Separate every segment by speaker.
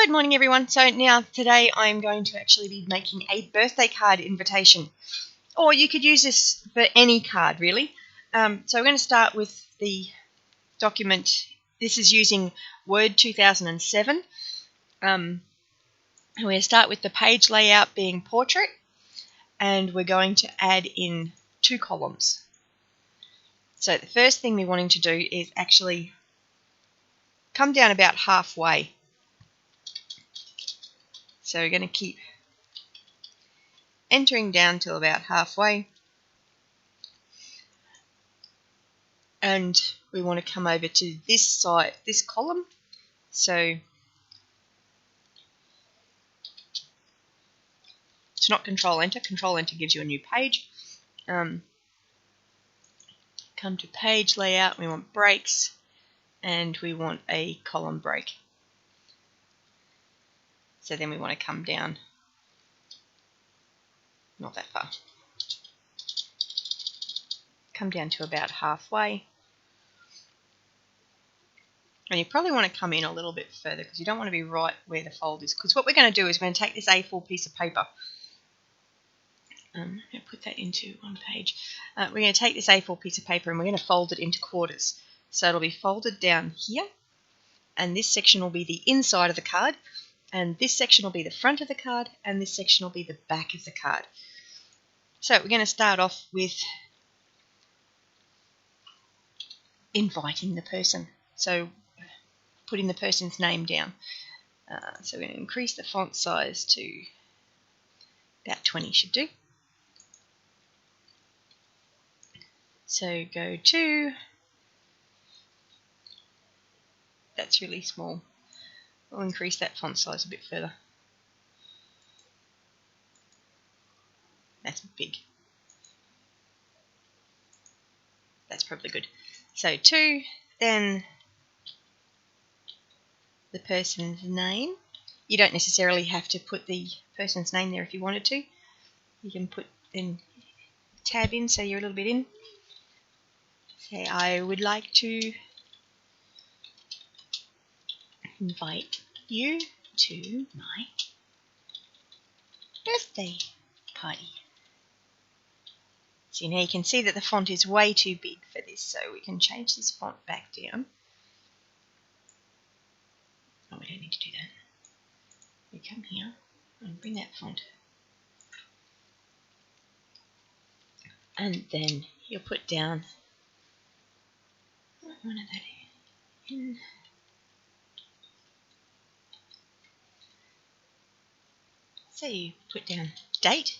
Speaker 1: Good morning, everyone. So now today I'm going to actually be making a birthday card invitation, or you could use this for any card really. So we're going to start with the document. This is using Word 2007. We're going to start with the page layout being portrait, and we're going to add in 2 columns. So the first thing we're wanting to do is actually come down about halfway. So we're going to keep entering down till about halfway, and we want to come over to this side, this column. So it's not Control Enter. Control Enter gives you a new page. Come to page layout. We want breaks, and we want a column break. So then we want to come down, not that far. Come down to about halfway. And you probably want to come in a little bit further because you don't want to be right where the fold is. Because what we're going to do is we're going to take this A4 piece of paper. I'm going to put that into one page. We're going to take this A4 piece of paper and we're going to fold it into quarters. So it'll be folded down here. And this section will be the inside of the card. And this section will be the front of the card. And this section will be the back of the card. So we're going to start off with inviting the person. So putting the person's name down. So we're going to increase the font size to about 20 should do. So go to, that's really small. We'll increase that font size a bit further. That's big. That's probably good. So 2, then the person's name. You don't necessarily have to put the person's name there if you wanted to. You can put then tab in so you're a little bit in. Say, I would like to invite you to my birthday party. So now you can see that the font is way too big for this, so we can change this font back down. Oh, we don't need to do that. We come here and bring that font. And then you'll put down one of that in. So you put down date,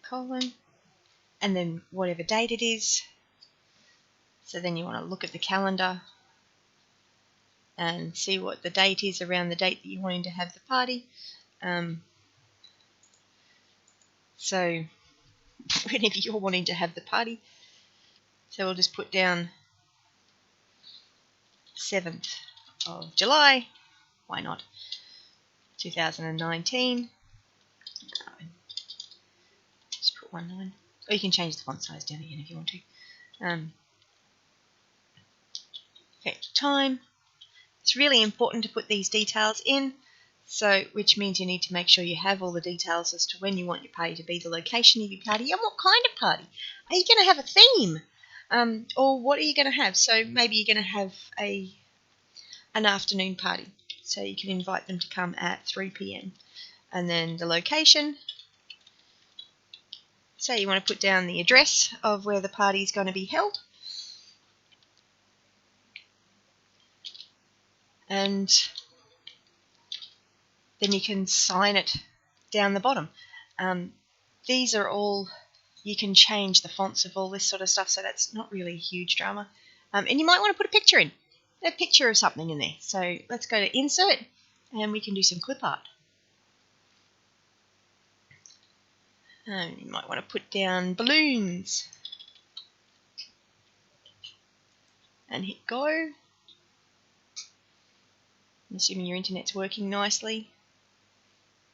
Speaker 1: colon, and then whatever date it is. So then you want to look at the calendar and see what the date is around the date that you're wanting to have the party. So whenever you're wanting to have the party. So we'll just put down 7th of July. Why not? 2019. Just put 19. Or you can change the font size down again if you want to. Effective time. It's really important to put these details in, so which means you need to make sure you have all the details as to when you want your party to be, the location of your party, and what kind of party. Are you going to have a theme? Or what are you going to have? So maybe you're going to have an afternoon party. So you can invite them to come at 3 p.m. And then the location. So you want to put down the address of where the party is going to be held. And then you can sign it down the bottom. These are all, you can change the fonts of all this sort of stuff, so that's not really a huge drama. And you might want to put a picture in, a picture of something in there. So let's go to Insert, and we can do some clip art. You might want to put down balloons. And hit go. I'm assuming your internet's working nicely.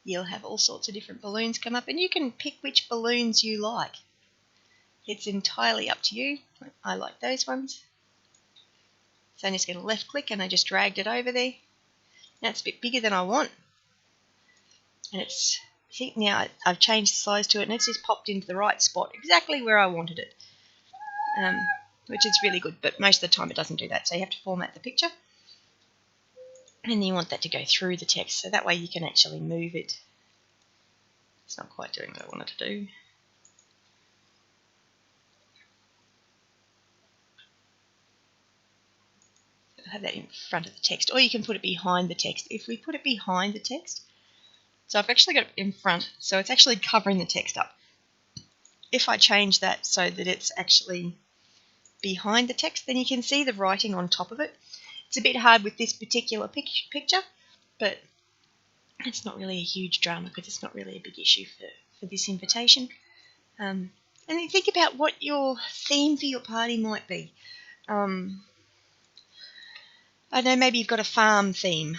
Speaker 1: You'll have all sorts of different balloons come up, and you can pick which balloons you like. It's entirely up to you. I like those ones. So I'm just going to left click and I just dragged it over there. Now it's a bit bigger than I want. And it's, see, now I've changed the size to it and it's just popped into the right spot, exactly where I wanted it. Which is really good, but most of the time it doesn't do that. So you have to format the picture. And you want that to go through the text, so that way you can actually move it. It's not quite doing what I want it to do. Have that in front of the text, or you can put it behind the text. If we put it behind the text, so I've actually got it in front, so it's actually covering the text up. If I change that so that it's actually behind the text, then you can see the writing on top of it. It's a bit hard with this particular picture, but it's not really a huge drama because it's not really a big issue for this invitation. And then think about what your theme for your party might be. I know maybe you've got a farm theme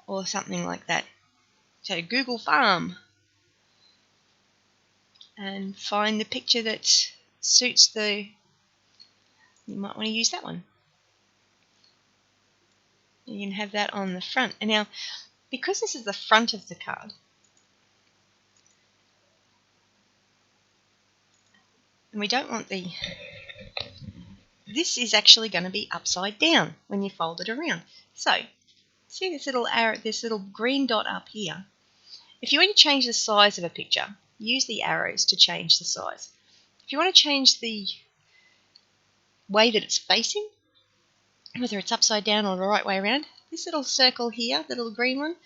Speaker 1: or something like that. So Google farm and find the picture that suits the, you might want to use that one. You can have that on the front. And now, because this is the front of the card, and we don't want the, this is actually going to be upside down when you fold it around. So, see this little arrow, this little green dot up here? If you want to change the size of a picture, use the arrows to change the size. If you want to change the way that it's facing, whether it's upside down or the right way around, this little circle here, the little green one,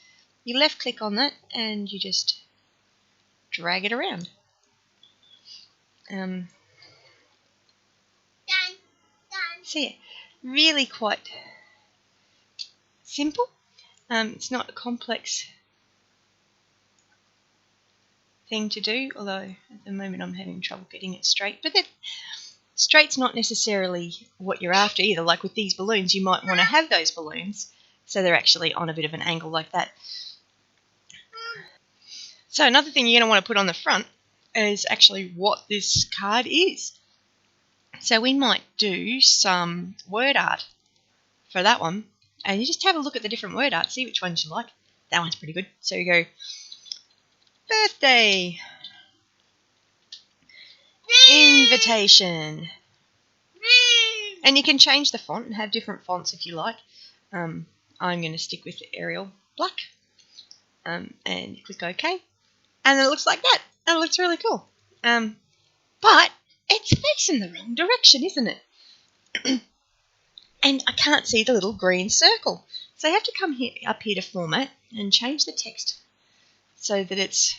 Speaker 1: you left click on that and you just drag it around. So yeah, really quite simple. It's not a complex thing to do, although at the moment I'm having trouble getting it straight. But that straight's not necessarily what you're after either. Like with these balloons, you might want to have those balloons so they're actually on a bit of an angle like that. So another thing you're going to want to put on the front is actually what this card is. So we might do some word art for that one. And you just have a look at the different word art, see which ones you like. That one's pretty good. So you go, birthday, invitation. And you can change the font and have different fonts if you like. I'm going to stick with Arial Black. And click OK. And then it looks like that. And it looks really cool. But it's facing the wrong direction, isn't it? And I can't see the little green circle. So I have to come up here to format and change the text so that it's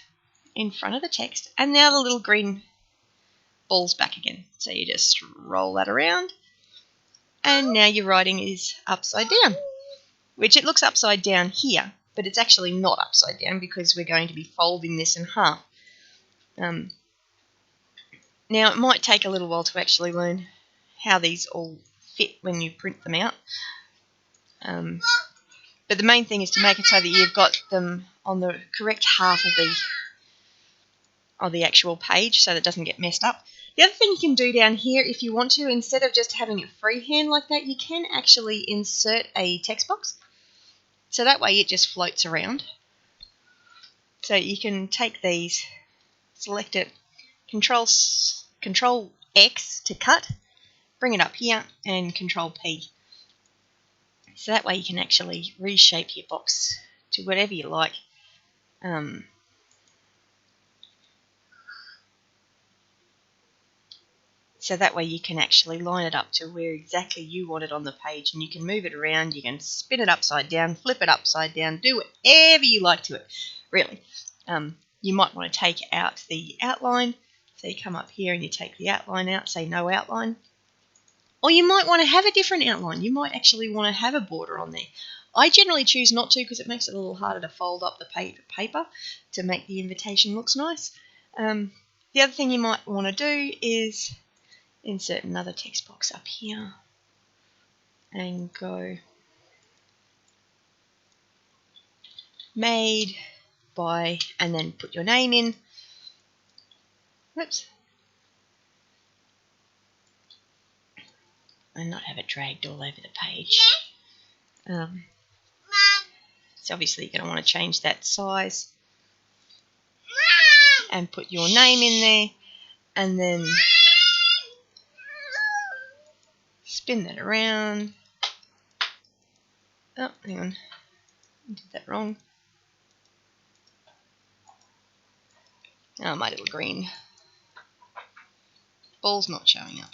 Speaker 1: in front of the text. And now the little green ball's back again. So you just roll that around. And now your writing is upside down, which it looks upside down here, but it's actually not upside down because we're going to be folding this in half. Now, it might take a little while to actually learn how these all fit when you print them out. But the main thing is to make it so that you've got them on the correct half of the actual page so that it doesn't get messed up. The other thing you can do down here, if you want to, instead of just having it freehand like that, you can actually insert a text box. So that way it just floats around. So you can take these, select it, Control X to cut, bring it up here, and Control P. So that way you can actually reshape your box to whatever you like. So that way you can actually line it up to where exactly you want it on the page, and you can move it around, you can spin it upside down, flip it upside down, do whatever you like to it, really. You might want to take out the outline, so you come up here and you take the outline out, say no outline. Or you might want to have a different outline. You might actually want to have a border on there. I generally choose not to because it makes it a little harder to fold up the paper to make the invitation looks nice. The other thing you might want to do is insert another text box up here and go made by, and then put your name in. Whoops. and not have it dragged all over the page. So obviously you're going to want to change that size and put your name in there, and then spin that around. Oh, hang on, I did that wrong. Oh, my little green ball's not showing up.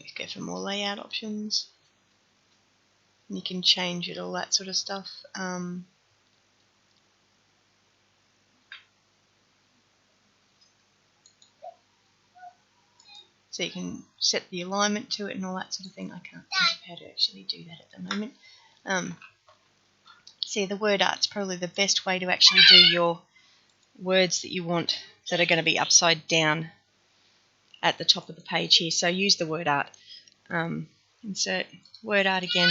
Speaker 1: Let's go for more layout options. And you can change it, all that sort of stuff. So you can set the alignment to it and all that sort of thing. I can't think of how to actually do that at the moment. See, the word art's probably the best way to actually do your words that you want that are going to be upside down at the top of the page here. So use the word art. Insert word art again,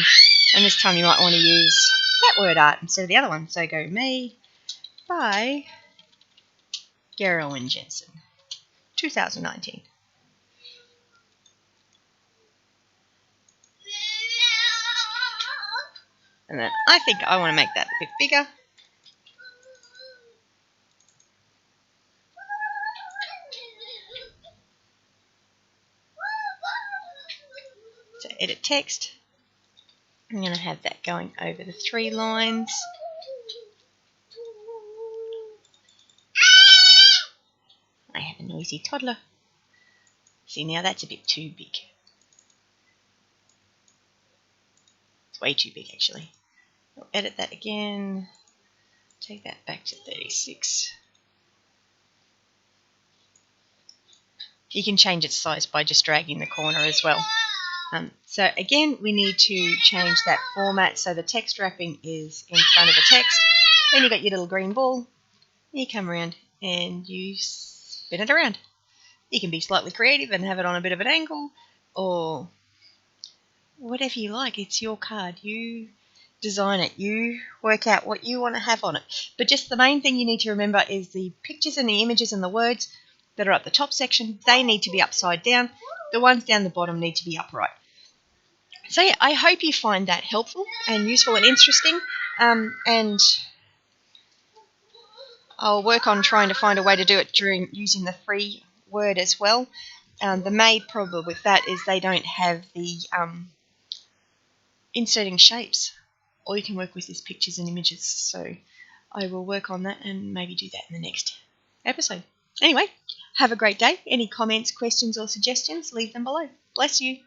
Speaker 1: and this time you might want to use that word art instead of the other one. So go Made by Gerwin Jensen, 2019. And then I think I want to make that a bit bigger. So edit text. I'm going to have that going over the 3 lines. I have a noisy toddler. See, now that's a bit too big. It's way too big, actually. I'll edit that again. Take that back to 36. You can change its size by just dragging the corner as well. So again, we need to change that format so the text wrapping is in front of the text. Then you got your little green ball. You come around and you spin it around. You can be slightly creative and have it on a bit of an angle, or whatever you like. It's your card. You design it. You work out what you want to have on it. But just the main thing you need to remember is the pictures and the images and the words that are up the top section, they need to be upside down. The ones down the bottom need to be upright. So yeah, I hope you find that helpful and useful and interesting. And I'll work on trying to find a way to do it during using the free word as well. The main problem with that is they don't have the inserting shapes. All you can work with is pictures and images. So I will work on that and maybe do that in the next episode. Anyway, have a great day. Any comments, questions or suggestions, leave them below. Bless you.